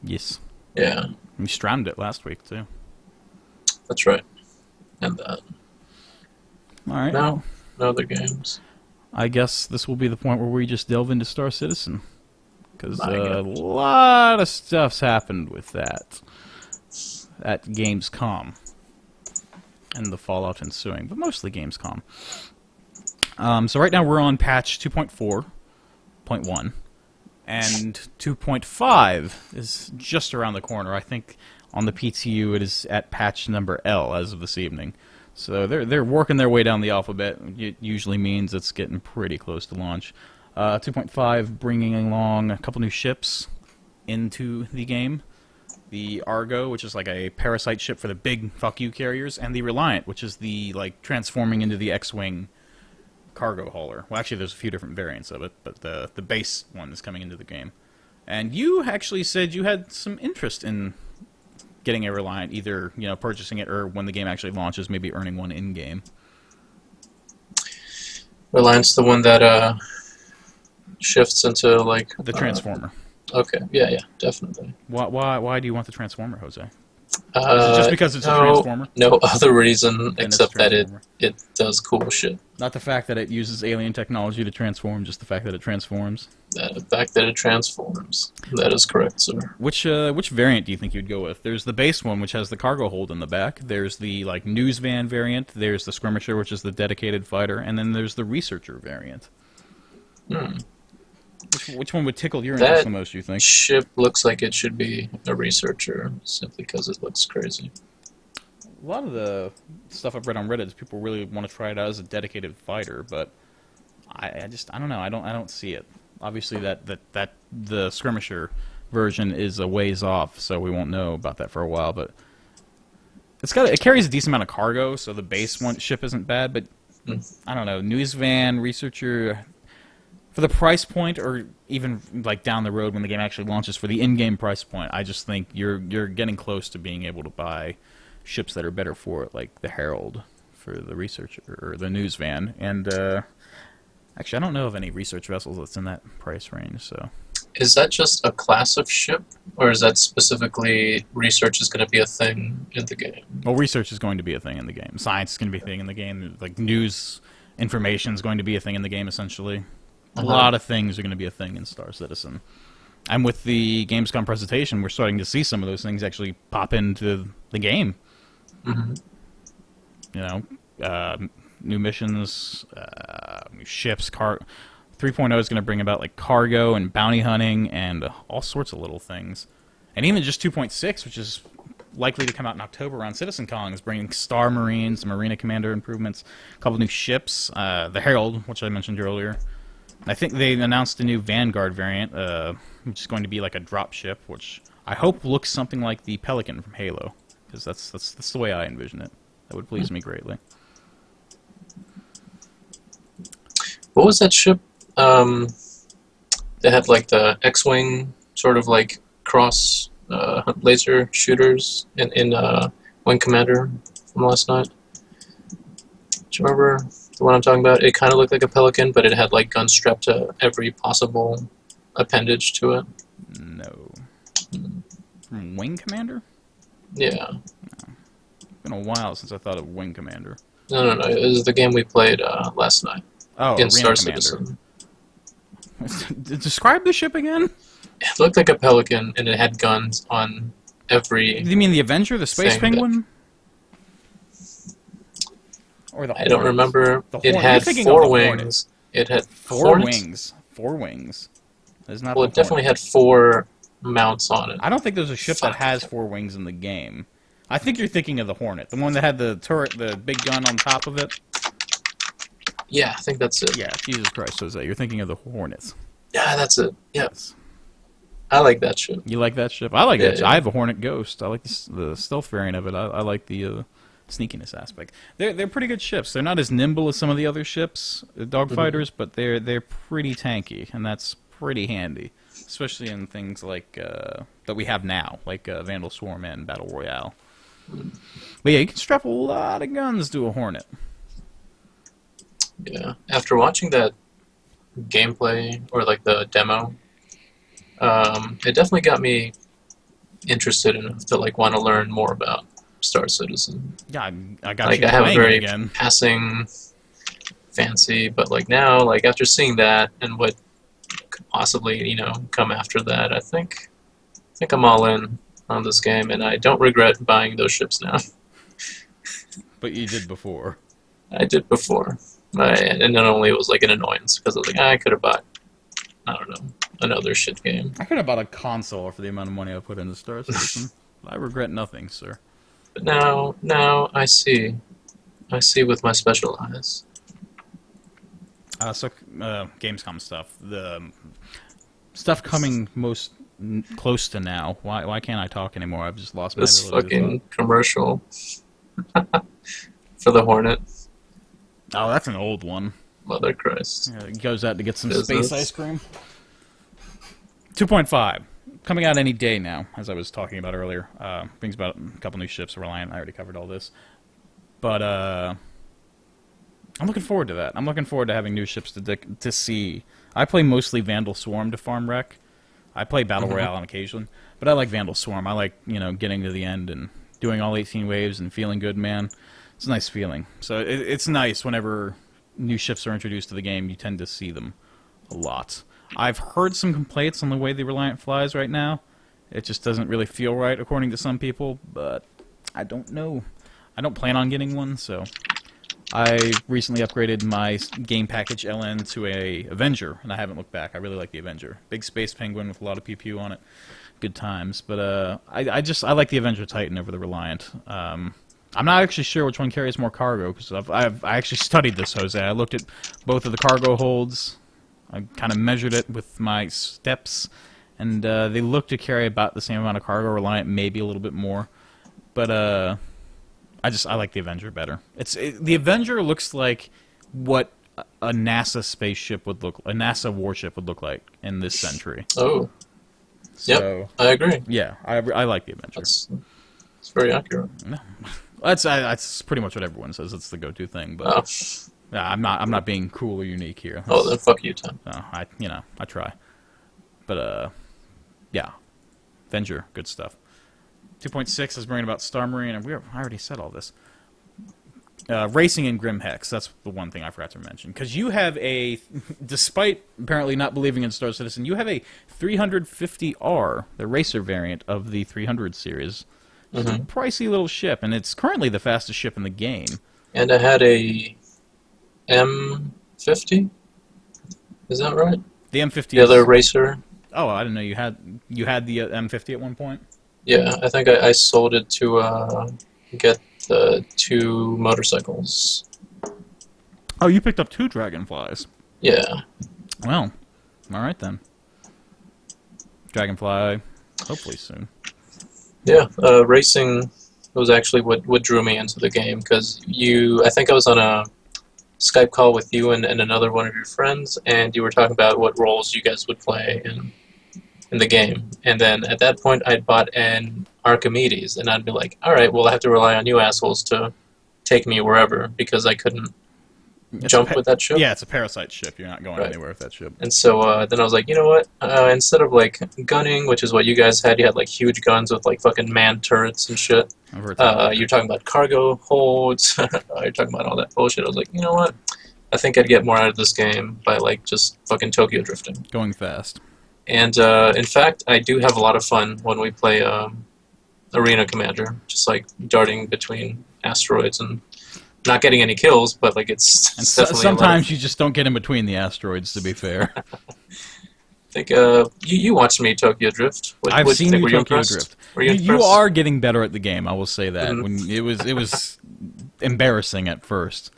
Yes. Yeah. We streamed it last week, too. That's right. And that. Alright. No other games. I guess this will be the point where we just delve into Star Citizen. Because a lot of stuff's happened with that. At Gamescom. And the fallout ensuing, but mostly Gamescom. So right now we're on patch 2.4.1, and 2.5 is just around the corner. I think on the PTU it is at patch number L as of this evening. So they're working their way down the alphabet. It usually means it's getting pretty close to launch. 2.5 bringing along a couple new ships into the game. The Argo, which is like a parasite ship for the big fuck you carriers, and the Reliant, which is the like transforming into the X-wing cargo hauler. Well, actually, there's a few different variants of it, but the base one is coming into the game. And you actually said you had some interest in getting a Reliant, either purchasing it or when the game actually launches, maybe earning one in game. Reliant's the one that shifts into like the Transformer. Okay, yeah, definitely. Why do you want the Transformer, Jose? Is it just because it's a Transformer? No other reason except that it does cool shit. Not the fact that it uses alien technology to transform, just the fact that it transforms. The fact that it transforms. That is correct, sir. Which variant do you think you'd go with? There's the base one, which has the cargo hold in the back. There's the like news van variant. There's the skirmisher, which is the dedicated fighter, and then there's the researcher variant. Which one would tickle your interest the most, you think? Ship looks like it should be a researcher, simply because it looks crazy. A lot of the stuff I've read on Reddit is people really want to try it out as a dedicated fighter, but I don't know. I don't see it. Obviously, that the skirmisher version is a ways off, so we won't know about that for a while. But it carries a decent amount of cargo, so the base ship isn't bad. But I don't know, news van, researcher, for the price point, or even like down the road when the game actually launches for the in-game price point, I just think you're getting close to being able to buy ships that are better for it, like the Herald for the researcher or the news van. And actually, I don't know of any research vessels that's in that price range. So, is that just a class of ship, or is that specifically research is going to be a thing in the game? Well, research is going to be a thing in the game. Science is going to be a thing in the game. Like news information is going to be a thing in the game, essentially. A lot of things are going to be a thing in Star Citizen. And with the Gamescom presentation, we're starting to see some of those things actually pop into the game. You know, new missions, new ships, 3.0 is going to bring about like cargo and bounty hunting and all sorts of little things. And even just 2.6, which is likely to come out in October around CitizenCon, is bringing Star Marines, Marina Commander improvements, a couple new ships, the Herald, which I mentioned earlier. I think they announced a new Vanguard variant, which is going to be like a drop ship, which I hope looks something like the Pelican from Halo, because that's the way I envision it. That would please me greatly. What was that ship? They had like the X-wing sort of like cross laser shooters in Wing Commander from last night. Do you remember the one I'm talking about? It kind of looked like a Pelican, but it had like guns strapped to every possible appendage to it. No. From Wing Commander? Yeah. No. It's been a while since I thought of Wing Commander. No. It was the game we played last night. Oh, in Arena Star Commander. Citizen. Describe the ship again? It looked like a Pelican, and it had guns on every... You mean the Avenger, the Space Penguin? Or the I don't remember. It had had 4 wings. It had 4 wings. 4 wings. That's not. Well, it definitely had 4 mounts on it. I don't think there's a ship that has 4 wings in the game. I think you're thinking of the Hornet, the one that had the turret, the big gun on top of it. Yeah, I think that's it. Yeah, Jesus Christ, Jose, you're thinking of the Hornets. Yeah, that's it. Yes. I like that ship. You like that ship? I like that ship. Yeah. I have a Hornet Ghost. I like the stealth variant of it. I like the sneakiness aspect. They're pretty good ships. They're not as nimble as some of the other ships, dogfighters, but they're pretty tanky, and that's pretty handy, especially in things like that we have now, like Vandal Swarm and Battle Royale. But yeah, you can strap a lot of guns to a Hornet. Yeah. After watching that gameplay, or like the demo, it definitely got me interested enough to like want to learn more about Star Citizen. Yeah, I got like you I have a playing very it again. passing fancy, but like now, like after seeing that and what could possibly come after that, I think I'm all in on this game, and I don't regret buying those ships now. But you did before. I did before, and not only it was like an annoyance because I was like, I could have bought, I don't know, another shit game. I could have bought a console for the amount of money I put into Star Citizen. I regret nothing, sir. But now I see with my special eyes. Gamescom stuff. The stuff coming most close to now. Why can't I talk anymore? I've just lost my This ability to fucking commercial for the Hornet. Oh, that's an old one. Mother Christ. Yeah, it goes out to get some Business. space ice cream. 2.5. Coming out any day now, as I was talking about earlier. Brings about a couple new ships, Reliant. I already covered all this. But I'm looking forward to that. I'm looking forward to having new ships to see. I play mostly Vandal Swarm to farm wreck. I play Battle Royale on occasion. But I like Vandal Swarm. I like, getting to the end and doing all 18 waves and feeling good, man. It's a nice feeling. So it's nice whenever new ships are introduced to the game. You tend to see them a lot. I've heard some complaints on the way the Reliant flies right now. It just doesn't really feel right, according to some people, but I don't know. I don't plan on getting one, so I recently upgraded my game package LN to a Avenger, and I haven't looked back. I really like the Avenger. Big space penguin with a lot of PPU on it. Good times. But I like the Avenger Titan over the Reliant. I'm not actually sure which one carries more cargo, because I actually studied this, Jose. I looked at both of the cargo holds. I kind of measured it with my steps, and they look to carry about the same amount of cargo, Reliant maybe a little bit more, but I like the Avenger better. The Avenger looks like what a NASA spaceship would look, a NASA warship would look like in this century. Oh, so, yep, I agree. Yeah, I like the Avenger. It's very accurate. No. That's pretty much what everyone says. It's the go-to thing, but yeah, I'm not being cool or unique here. Then fuck you, Tim. No, I try, but yeah, Avenger, good stuff. 2.6 is bringing about Star Marine, and I already said all this. Racing in Grim Hex, that's the one thing I forgot to mention. Because you have despite apparently not believing in Star Citizen, you have a 350R, the racer variant of the 300 series. It's a pricey little ship, and it's currently the fastest ship in the game. And I had a M50? Is that right? The M50 the other racer. Oh, I didn't know you had the M50 at one point? Yeah, I think I sold it to get the 2 motorcycles. Oh, you picked up 2 Dragonflies. Yeah. Well, alright then. Dragonfly, hopefully soon. Yeah, racing was actually what drew me into the game, because I think I was on a Skype call with you and another one of your friends, and you were talking about what roles you guys would play in the game. And then at that point, I'd bought an Archimedes, and I'd be like, all right, well, I have to rely on you assholes to take me wherever, because I couldn't jump with that ship. Yeah, it's a parasite ship. You're not going anywhere with that ship. And so then I was like, you know what? Instead of like gunning, which is what you guys had, you had like huge guns with like fucking man turrets and shit. You're talking about cargo holds. You're talking about all that bullshit. I was like, you know what? I think I'd get more out of this game by like just fucking Tokyo drifting. Going fast. And in fact, I do have a lot of fun when we play Arena Commander, just like darting between asteroids and not getting any kills, but like it's definitely sometimes you just don't get in between the asteroids, to be fair. I think you watched me Tokyo Drift. I've seen you Tokyo Drift. You are getting better at the game, I will say that. When it was embarrassing at first.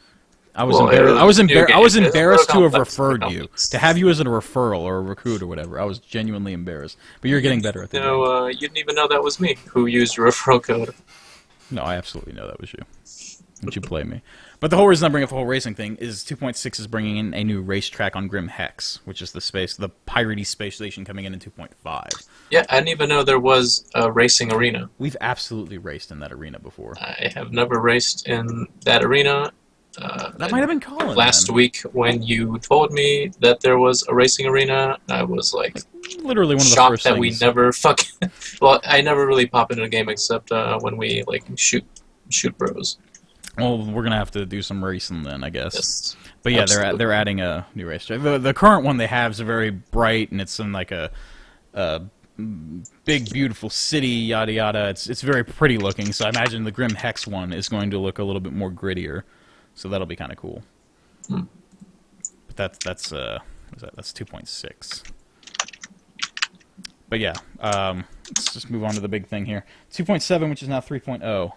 I was embarrassed to have referred you, to have you as a referral or a recruit or whatever. I was genuinely embarrassed. But you're getting better at the game. You didn't even know that was me who used your referral code. No, I absolutely know that was you. Don't you play me. But the whole reason I'm bringing up the whole racing thing is 2.6 is bringing in a new racetrack on Grim Hex, which is the piratey space station coming in 2.5. Yeah, I didn't even know there was a racing arena. We've absolutely raced in that arena before. I have never raced in that arena. That might have been Colin. Last week when you told me that there was a racing arena, I was like literally one of the shocked first that things. We never fucking... Well, I never really pop into a game except when we like shoot bros. Well, we're gonna have to do some racing then, I guess. Yes, but yeah, they're adding a new racetrack. The current one they have is very bright, and it's in like a big, beautiful city, yada yada. It's very pretty looking. So I imagine the Grim Hex one is going to look a little bit more grittier. So that'll be kind of cool. But that's 2.6. But yeah, let's just move on to the big thing here. 2.7, which is now 3.0.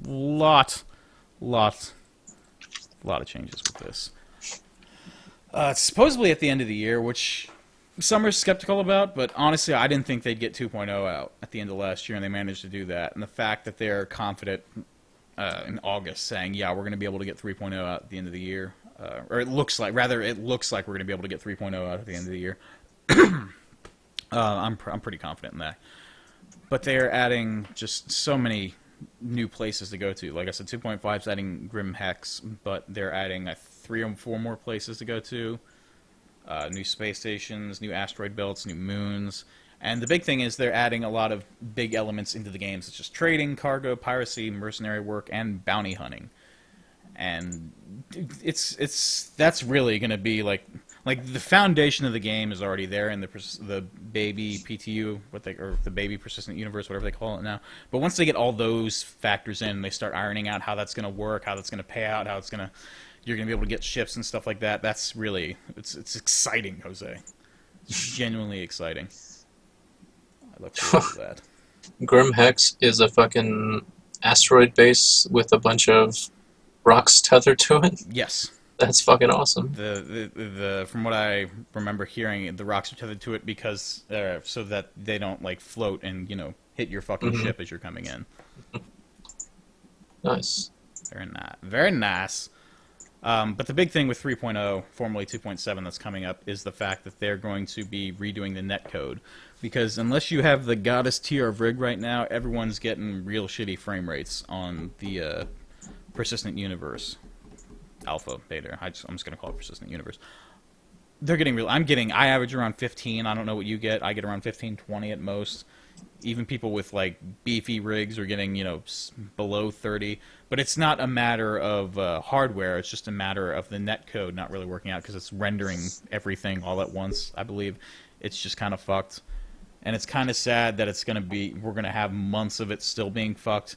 Lot of changes with this. It's supposedly at the end of the year, which some are skeptical about, but honestly, I didn't think they'd get 2.0 out at the end of last year, and they managed to do that. And the fact that they're confident in August saying, yeah, we're going to be able to get 3.0 out at the end of the year, or it looks like we're going to be able to get 3.0 out at the end of the year. I'm pretty confident in that. But they're adding just so many new places to go to. Like I said, 2.5 is adding Grim Hex, but they're adding 3 or 4 more places to go to. New space stations, new asteroid belts, new moons. And the big thing is they're adding a lot of big elements into the game, such as trading, cargo, piracy, mercenary work, and bounty hunting. And that's really going to be like the foundation of the game is already there in the baby PTU, or the baby persistent universe, whatever they call it now. But once they get all those factors in, they start ironing out how that's going to work, how that's going to pay out, how you're going to be able to get ships and stuff like that. That's really it's exciting, Jose. It's genuinely exciting. I look forward to that. Grim Hex is a fucking asteroid base with a bunch of rocks tethered to it? Yes. That's fucking awesome. The from what I remember hearing, the rocks are tethered to it because so that they don't like float and hit your fucking Hmm. ship as you're coming in. Nice. Very nice. Very nice. But the big thing with 3.0, formerly 2.7, that's coming up is the fact that they're going to be redoing the netcode. Because unless you have the goddess tier of rig right now, everyone's getting real shitty frame rates on the persistent universe. Alpha, beta. I'm just going to call it persistent universe. They're getting real. I average around 15. I don't know what you get. I get around 15, 20 at most. Even people with like beefy rigs are getting below 30. But it's not a matter of hardware. It's just a matter of the netcode not really working out because it's rendering everything all at once. I believe it's just kind of fucked, and it's kind of sad that we're gonna have months of it still being fucked.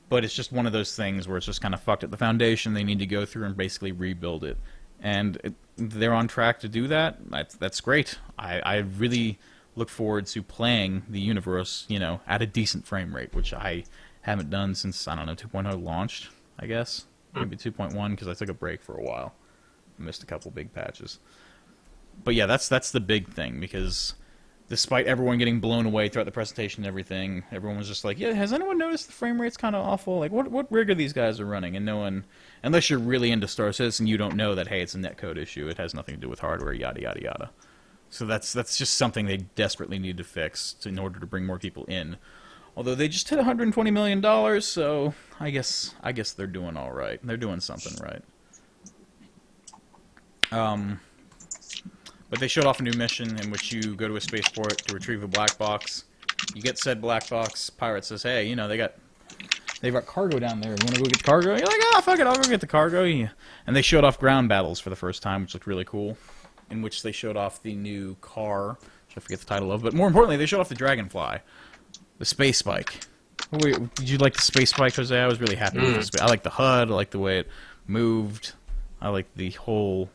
But it's just one of those things where it's just kind of fucked at the foundation. They need to go through and basically rebuild it, and they're on track to do that. That's great. I really look forward to playing the universe, at a decent frame rate, which I haven't done since, I don't know, 2.0 launched, I guess. Maybe 2.1, because I took a break for a while. Missed a couple big patches. But yeah, that's the big thing, because despite everyone getting blown away throughout the presentation and everything, everyone was just like, yeah, has anyone noticed the frame rate's kind of awful? Like, what rig are these guys are running? And no one, unless you're really into Star Citizen, you don't know that, hey, it's a netcode issue. It has nothing to do with hardware, yada, yada, yada. So that's just something they desperately need to fix in order to bring more people in. Although they just hit $120 million, so I guess they're doing all right. They're doing something right. But they showed off a new mission in which you go to a spaceport to retrieve a black box. You get said black box. Pirate says, hey, they've got cargo down there. You want to go get the cargo? You're like, fuck it, I'll go get the cargo. Yeah. And they showed off ground battles for the first time, which looked really cool. In which they showed off the new car, which I forget the title of, but more importantly, they showed off the Dragonfly, the space spike. Did you like the space spike, Jose? I was really happy with the space. I like the HUD. I like the way it moved. I like the whole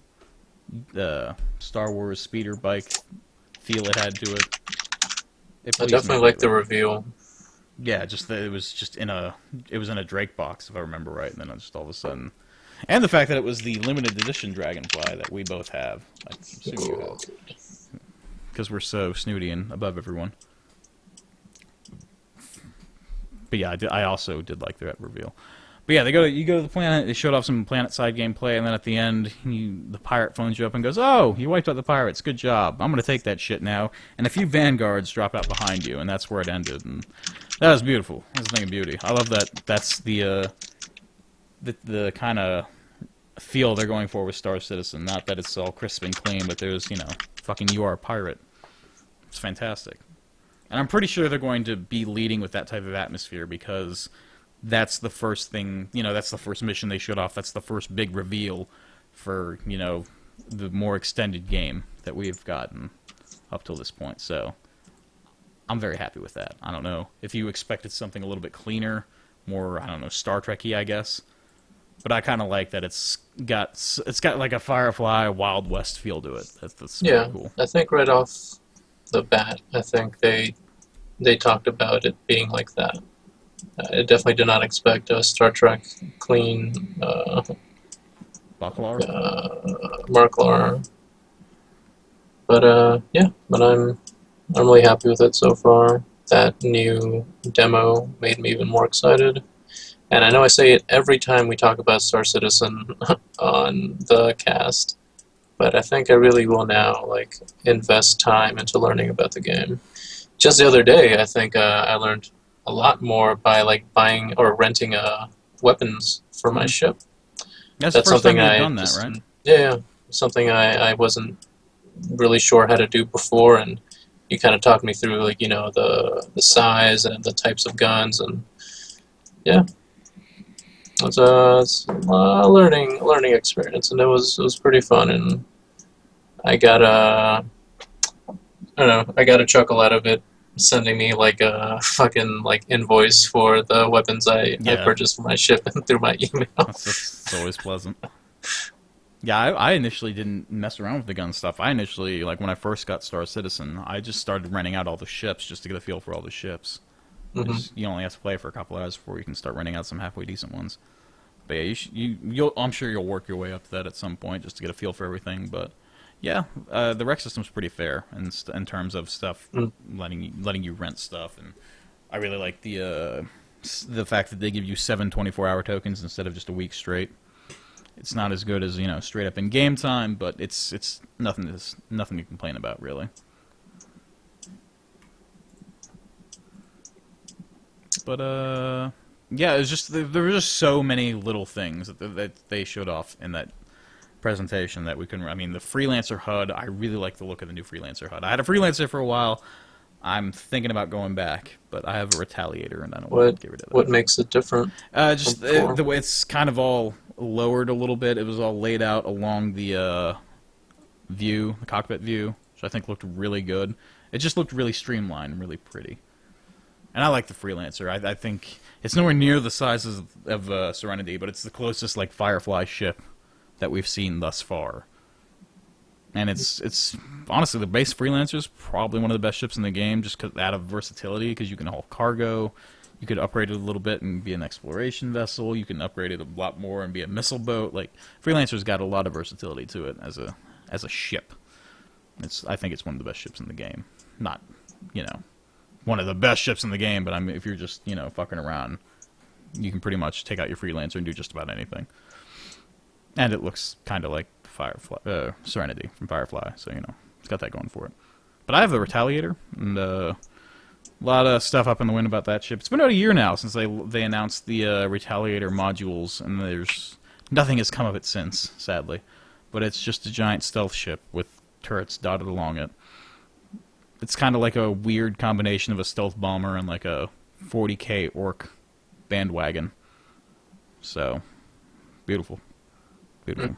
Star Wars speeder bike feel it had to it. I definitely like the reveal. Yeah, just that it was in a Drake box, if I remember right, and then just all of a sudden. And the fact that it was the limited edition Dragonfly that we both have. I assume you have. Because we're so snooty and above everyone. But yeah, I also did like that reveal. But yeah, you go to the planet, they showed off some planet-side gameplay, and then at the end, the pirate phones you up and goes, oh, you wiped out the pirates, good job. I'm going to take that shit now. And a few vanguards drop out behind you, and that's where it ended. And that was beautiful. That's a thing of beauty. I love that. That's the kind of feel they're going for with Star Citizen. Not that it's all crisp and clean, but there's, fucking you are a pirate. It's fantastic. And I'm pretty sure they're going to be leading with that type of atmosphere because that's the first thing, that's the first mission they showed off. That's the first big reveal for, the more extended game that we've gotten up till this point. So I'm very happy with that. I don't know if you expected something a little bit cleaner, more, I don't know, Star Trek-y, I guess. But I kind of like that it's got like a Firefly Wild West feel to it. That's pretty cool. I think right off the bat, I think they talked about it being like that. I definitely did not expect a Star Trek clean Marklar. But I'm really happy with it so far. That new demo made me even more excited. And I know I say it every time we talk about Star Citizen on the cast, but I think I really will now invest time into learning about the game. Just the other day, I think I learned a lot more by buying or renting weapons for my ship. That's the first time you've done that, right? Yeah, something I wasn't really sure how to do before, and you kind of talked me through the size and the types of guns, and yeah. It's a learning experience, and it was pretty fun, and I got a chuckle out of it, sending me a fucking invoice for the weapons I purchased for my ship and through my email. That's always pleasant. Yeah, I initially didn't mess around with the gun stuff. I initially, when I first got Star Citizen, I just started renting out all the ships just to get a feel for all the ships. You only have to play for a couple hours before you can start renting out some halfway decent ones. But yeah, I'm sure you'll work your way up to that at some point just to get a feel for everything. But yeah, the rec system's pretty fair in terms of stuff, letting you rent stuff, and I really like the fact that they give you 7 24-hour tokens instead of just a week straight. It's not as good as straight up in game time, but it's nothing to complain about really. But yeah, it was just there were just so many little things that they showed off in that presentation that we couldn't. I mean, the freelancer HUD. I really like the look of the new freelancer HUD. I had a freelancer for a while. I'm thinking about going back, but I have a retaliator, and I don't want to get rid of that. What makes it different? Just the way it's kind of all lowered a little bit. It was all laid out along the the cockpit view, which I think looked really good. It just looked really streamlined and really pretty. And I like the freelancer. I think it's nowhere near the size of Serenity, but it's the closest like Firefly ship that we've seen thus far. And it's honestly, the base freelancer is probably one of the best ships in the game, just out of versatility, because you can haul cargo. You could upgrade it a little bit and be an exploration vessel. You can upgrade it a lot more and be a missile boat. Like, freelancer's got a lot of versatility to it as a ship. I think it's one of the best ships in the game. Not, one of the best ships in the game, but I mean, if you're just fucking around, you can pretty much take out your freelancer and do just about anything. And it looks kind of like Firefly, Serenity from Firefly, so it's got that going for it. But I have the Retaliator, and a lot of stuff up in the wind about that ship. It's been about a year now since they announced the Retaliator modules, and nothing has come of it since, sadly. But it's just a giant stealth ship with turrets dotted along it. It's kind of like a weird combination of a stealth bomber and like a 40k orc bandwagon. So, beautiful. Beautiful.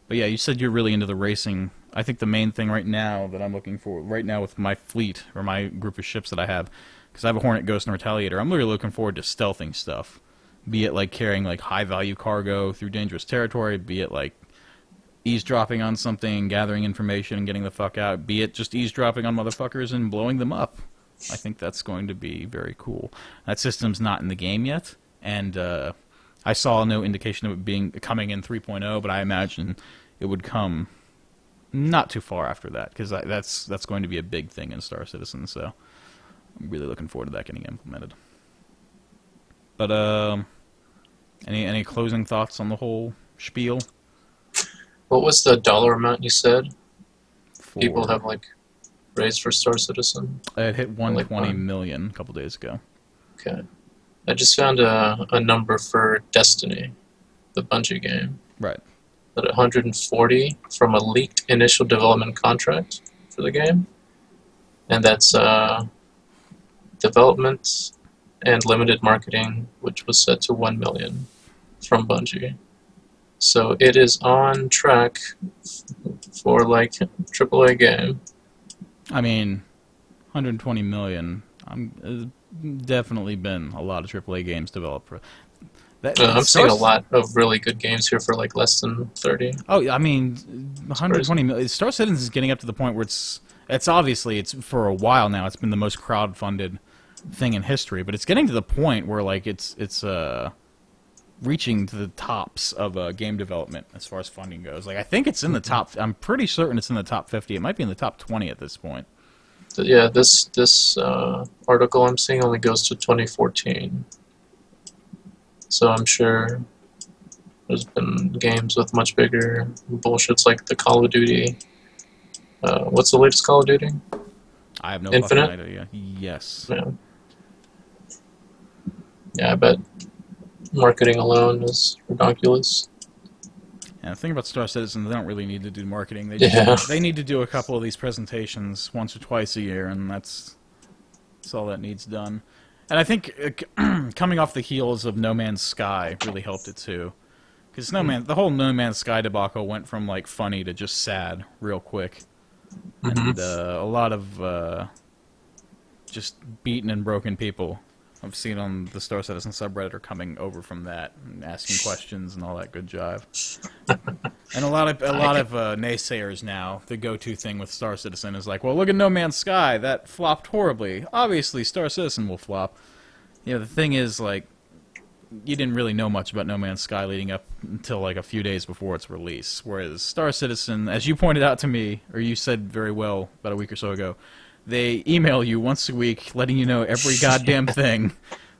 But yeah, you said you're really into the racing. I think the main thing right now that I'm looking for, right now with my fleet, or my group of ships that I have, because I have a Hornet, Ghost, and Retaliator, I'm really looking forward to stealthing stuff. Be it like carrying like high-value cargo through dangerous territory, be it like eavesdropping on something, gathering information, and getting the fuck out, be it just eavesdropping on motherfuckers and blowing them up. I think that's going to be very cool. That system's not in the game yet, and I saw no indication of it coming in 3.0, but I imagine it would come not too far after that, because that's going to be a big thing in Star Citizen, so I'm really looking forward to that getting implemented. But any closing thoughts on the whole spiel? What was the dollar amount you said? People have raised for Star Citizen? It hit 120 million a couple days ago. Okay. I just found a number for Destiny, the Bungie game. Right. At 140 from a leaked initial development contract for the game. And that's development and limited marketing, which was set to 1 million from Bungie. So it is on track for AAA game. I mean, 120 million. Definitely been a lot of AAA games developed for. I'm seeing a lot of really good games here for less than 30. Oh, I mean, 120 million. Star Citizen is getting up to the point where it's obviously for a while now. It's been the most crowd-funded thing in history, but it's getting to the point where it's reaching to the tops of game development as far as funding goes. I think it's in the top. I'm pretty certain it's in the top 50. It might be in the top 20 at this point. Yeah, this article I'm seeing only goes to 2014. So I'm sure there's been games with much bigger bullshits like the Call of Duty. What's the latest Call of Duty? I have no Infinite? fucking idea. Yes. Yeah, I bet marketing alone is ridiculous. And the thing about Star Citizen, they don't really need to do marketing. They need to do a couple of these presentations once or twice a year, and that's all that needs done. And I think coming off the heels of No Man's Sky really helped it too, because the whole No Man's Sky debacle went from funny to just sad real quick, and a lot of just beaten and broken people I've seen on the Star Citizen subreddit are coming over from that and asking questions and all that good jive. And a lot of naysayers now, the go-to thing with Star Citizen is well, look at No Man's Sky, that flopped horribly. Obviously, Star Citizen will flop. The thing is, you didn't really know much about No Man's Sky leading up until like a few days before its release. Whereas Star Citizen, as you pointed out to me, or you said very well about a week or so ago, they email you once a week letting you know every goddamn thing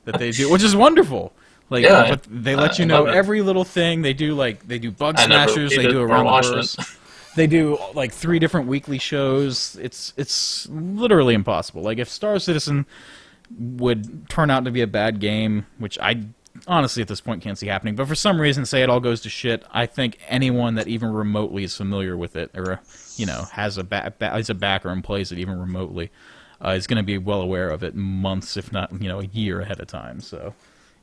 that they do, which is wonderful. Like, Yeah, but they let you know every little thing. They do bug smashers, they do around the verse. They do like 3 different weekly shows. It's literally impossible. Like if Star Citizen would turn out to be a bad game, which I honestly at this point can't see happening, but for some reason say it all goes to shit, I think anyone that even remotely is familiar with it or has a backer and plays it even remotely is going to be well aware of it months if not a year ahead of time. So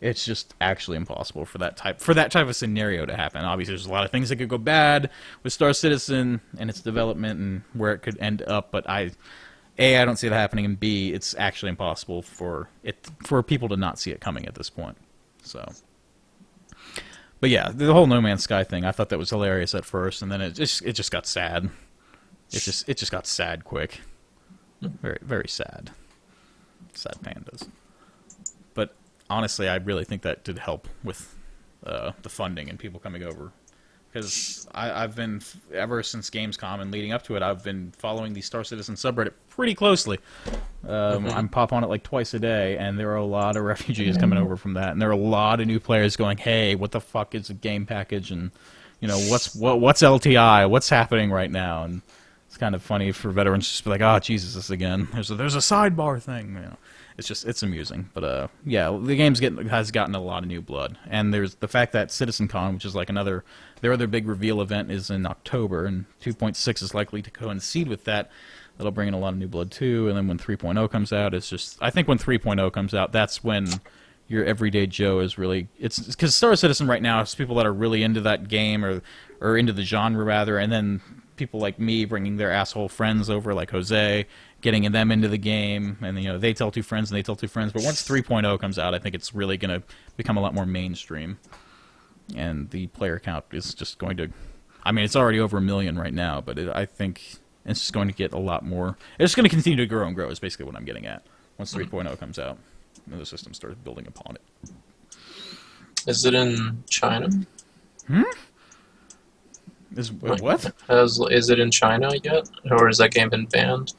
it's just actually impossible for that type of scenario to happen. Obviously, there's a lot of things that could go bad with Star Citizen and its development and where it could end up. But I don't see it happening, and B, it's actually impossible for people to not see it coming at this point. So, but yeah, the whole No Man's Sky thing, I thought that was hilarious at first, and then it just got sad. It just got sad quick, very very sad. Sad pandas. But honestly, I really think that did help with the funding and people coming over. Because I've been, ever since Gamescom and leading up to it, I've been following the Star Citizen subreddit pretty closely. I'm pop on it like twice a day, and there are a lot of refugees coming over from that. And there are a lot of new players going, hey, what the fuck is a game package? And, what's LTI? What's happening right now? And it's kind of funny for veterans just to be like, oh, Jesus, this again. There's a sidebar thing, It's amusing, but yeah, the game has gotten a lot of new blood, and there's the fact that CitizenCon, which is like their other big reveal event, is in October, and 2.6 is likely to coincide with that. That'll bring in a lot of new blood too, and then when 3.0 comes out, I think when 3.0 comes out, that's when your everyday Joe is really, it's because Star Citizen right now is people that are really into that game or into the genre rather, and then people like me bringing their asshole friends over, like Jose, getting them into the game, and they tell 2 friends and they tell 2 friends. But once 3.0 comes out, I think it's really going to become a lot more mainstream, and the player count is just going to, I mean, it's already over 1 million right now, but I think it's just going to get a lot more. It's going to continue to grow and grow is basically what I'm getting at once 3.0 comes out and the system starts building upon it. Is it in China? What? Is it in China yet, or has that game been banned?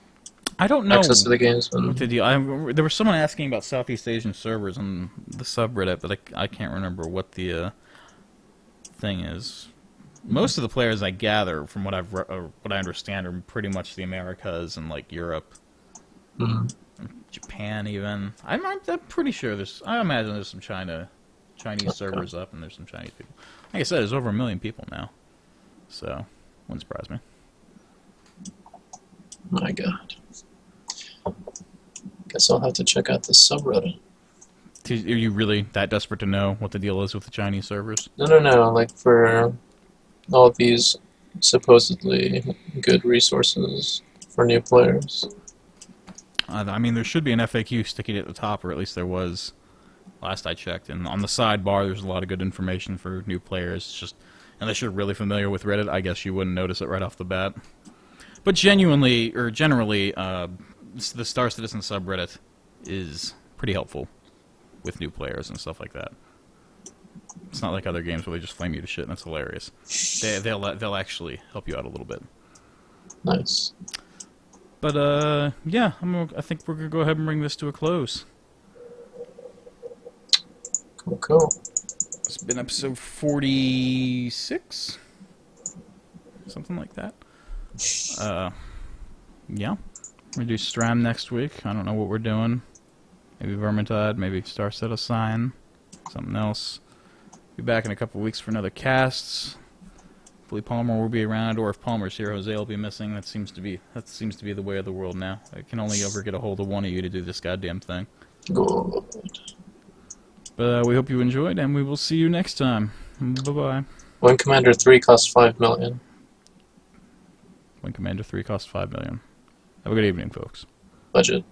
I don't know. Access to the game's been... What the deal? There was someone asking about Southeast Asian servers on the subreddit, but I can't remember what the thing is. Most of the players I gather, from what I understand, are pretty much the Americas and like Europe, Japan even. I'm pretty sure I imagine there's some Chinese servers up, and there's some Chinese people. Like I said, there's over 1 million people now. So, wouldn't surprise me. My God. Guess I'll have to check out this subreddit. Are you really that desperate to know what the deal is with the Chinese servers? No. Like, for all of these supposedly good resources for new players. I mean, there should be an FAQ sticking at the top, or at least there was last I checked. And on the sidebar, there's a lot of good information for new players. It's just, unless you're really familiar with Reddit, I guess you wouldn't notice it right off the bat. But generally, the Star Citizen subreddit is pretty helpful with new players and stuff like that. It's not like other games where they just flame you to shit, and that's hilarious. They'll actually help you out a little bit. Nice. But yeah, I think we're gonna go ahead and bring this to a close. Cool. It's been episode 46, something like that. Yeah. We're gonna do Stram next week. I don't know what we're doing. Maybe Vermintide, maybe Star Citizen, something else. Be back in a couple weeks for another cast. Hopefully Palmer will be around, or if Palmer's here, Jose will be missing. That seems to be the way of the world now. I can only ever get a hold of one of you to do this goddamn thing. Good. But we hope you enjoyed, and we will see you next time. Bye-bye. When Commander 3 costs 5 million. When Commander 3 costs 5 million. Have a good evening, folks. Budget.